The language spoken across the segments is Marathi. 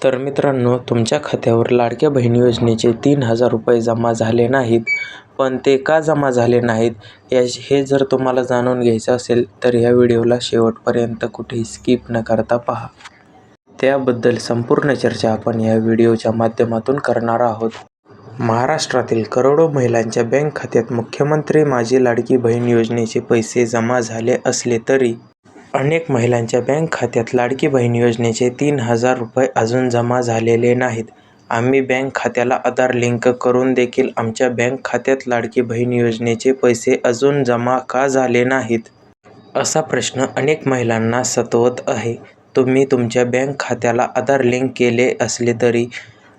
तर मित्रांनो, तुमच्या खात्यावर लाडक्या बहीण योजनेचे 3,000 रुपये जमा झाले नाहीत, पण ते का जमा झाले नाहीत हे जर तुम्हाला जाणून घ्यायचं असेल तर या व्हिडिओला शेवटपर्यंत कुठेही स्किप न करता पहा. त्याबद्दल संपूर्ण चर्चा आपण या व्हिडिओच्या माध्यमातून करणार आहोत. महाराष्ट्रातील करोडो महिलांच्या बँक खात्यात मुख्यमंत्री माझी लाडकी बहीण योजनेचे पैसे जमा झाले असले तरी अनेक महिलांच्या बँक खात्यात लाडकी बहीण योजनेचे 3,000 रुपये अजून जमा झालेले नाहीत. आम्ही बँक खात्याला आधार लिंक करून देखील आमच्या बँक खात्यात लाडकी बहीण योजनेचे पैसे अजून जमा का झाले नाहीत, असा प्रश्न अनेक महिलांना सतावत आहे. तुम्ही तुमच्या बँक खात्याला आधार लिंक केले असले तरी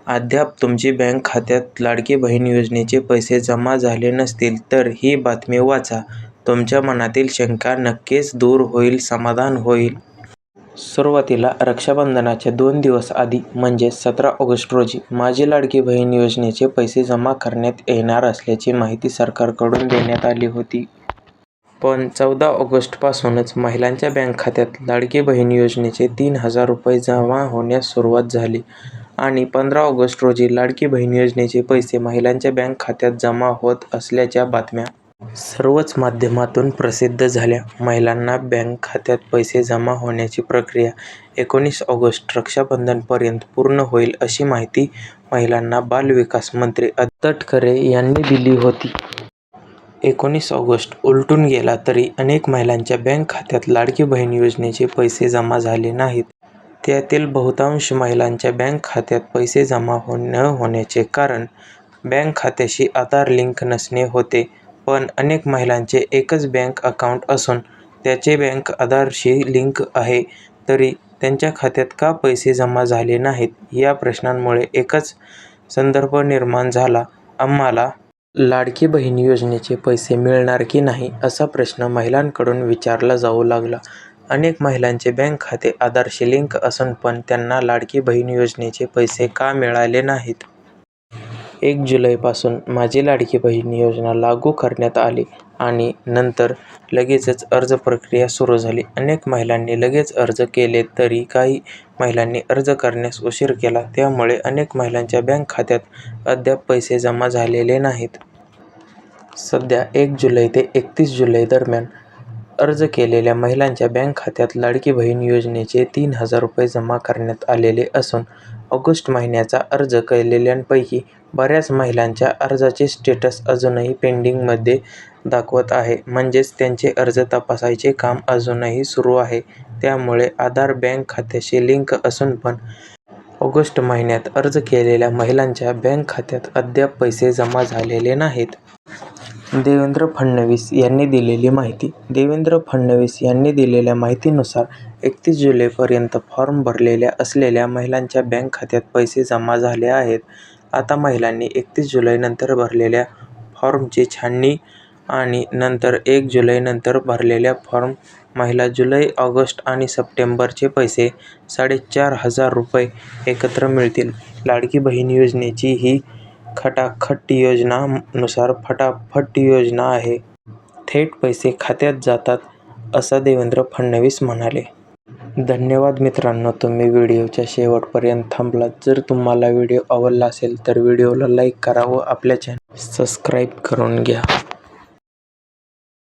अद्याप तुमची बँक खात्यात लाडकी बहीण योजनेचे पैसे जमा झाले नसतील तर ही बातमी वाचा. तुमच्या मनातील शंका नक्कीच दूर होईल, समाधान होईल. सुरुवातीला रक्षाबंधनाच्या 2 दिवस आधी म्हणजे 17 ऑगस्ट रोजी माझी लाडकी बहीण योजनेचे पैसे जमा करण्यात येणार असल्याची माहिती सरकारकडून देण्यात आली होती. पण 14 ऑगस्टपासूनच महिलांच्या बँक खात्यात लाडकी बहीण योजनेचे 3,000 रुपये जमा होण्यास सुरुवात झाली आणि 15 ऑगस्ट रोजी लाडकी बहीण योजनेचे पैसे महिलांच्या बँक खात्यात जमा होत असल्याच्या बातम्या सर्वच माध्यमातून प्रसिद्ध झाल्या. महिलांना बँक खात्यात पैसे जमा होण्याची प्रक्रिया 19 ऑगस्ट रक्षाबंधनपर्यंत पूर्ण होईल अशी माहिती महिला बालविकास मंत्री आदित्य तटकरे यांनी दिली होती. 19 ऑगस्ट उलटून गेला तरी अनेक महिलांच्या बँक खात्यात लाडकी बहीण योजनेचे पैसे जमा झाले नाहीत. त्यातील बहुतांश महिलांच्या बँक खात्यात पैसे जमा न होण्याचे कारण बँक खात्याशी आधार लिंक नसणे होते. पण अनेक महिलांचे एकच बँक अकाउंट असून त्याचे बँक आधारशी लिंक आहे, तरी त्यांच्या खात्यात का पैसे जमा झाले नाहीत या प्रश्नांमुळे एकच संदर्भ निर्माण झाला. आम्हाला लाडकी बहीण योजनेचे पैसे मिळणार की नाही असा प्रश्न महिलांकडून विचारला जाऊ लागला. अनेक महिलांचे बँक खाते आधारशी लिंक असून पण त्यांना लाडकी बहीण योजनेचे पैसे का मिळाले नाहीत? 1 जुलैपासून माझी लाडकी बहीण योजना लागू करण्यात आली आणि नंतर लगेचच अर्ज प्रक्रिया सुरू झाली. अनेक महिलांनी लगेच अर्ज केले तरी काही महिलांनी अर्ज करण्यास उशीर केला. त्यामुळे अनेक महिलांच्या बँक खात्यात अद्याप पैसे जमा झालेले नाहीत. सध्या 1 जुलै ते 31 जुलै दरम्यान अर्ज केलेल्या महिलांच्या बँक खात्यात लाडकी बहीण योजनेचे 3,000 रुपये जमा करण्यात आलेले असून ऑगस्ट महिन्याचा अर्ज केलेल्यांपैकी बऱ्याच महिलांच्या अर्जाचे स्टेटस अजूनही पेंडिंगमध्ये दाखवत आहे. म्हणजेच त्यांचे अर्ज तपासायचे काम अजूनही सुरू आहे. त्यामुळे आधार बँक खात्याशी लिंक असून पण ऑगस्ट महिन्यात अर्ज केलेल्या महिलांच्या बँक खात्यात अद्याप पैसे जमा झालेले नाहीत. देवेंद्र फडणवीस यांनी दिलेली माहिती. देवेंद्र फडणवीस यांनी दिलेल्या माहितीनुसार 31 जुलैपर्यंत फॉर्म भरलेल्या असलेल्या महिलांच्या बँक खात्यात पैसे जमा झाले आहेत. आता महिलांनी 31 जुलैनंतर भरलेल्या फॉर्मची छाननी आणि नंतर 1 जुलैनंतर भरलेल्या फॉर्म महिला जुलै, ऑगस्ट आणि सप्टेंबरचे पैसे 4,500 रुपये एकत्र मिळतील. लाडकी बहीण योजनेची ही खटाखट योजना नुसार फटाफट योजना आहे. थेट पैसे खात्यात जातात, असं देवेंद्र फडणवीस म्हणाले. धन्यवाद मित्रांनो, तुम्ही व्हिडिओच्या शेवटपर्यंत थांबलात. जर तुम्हाला व्हिडिओ आवडला असेल तर व्हिडिओला लाईक करा व आपल्या चॅनल सबस्क्राईब करून घ्या.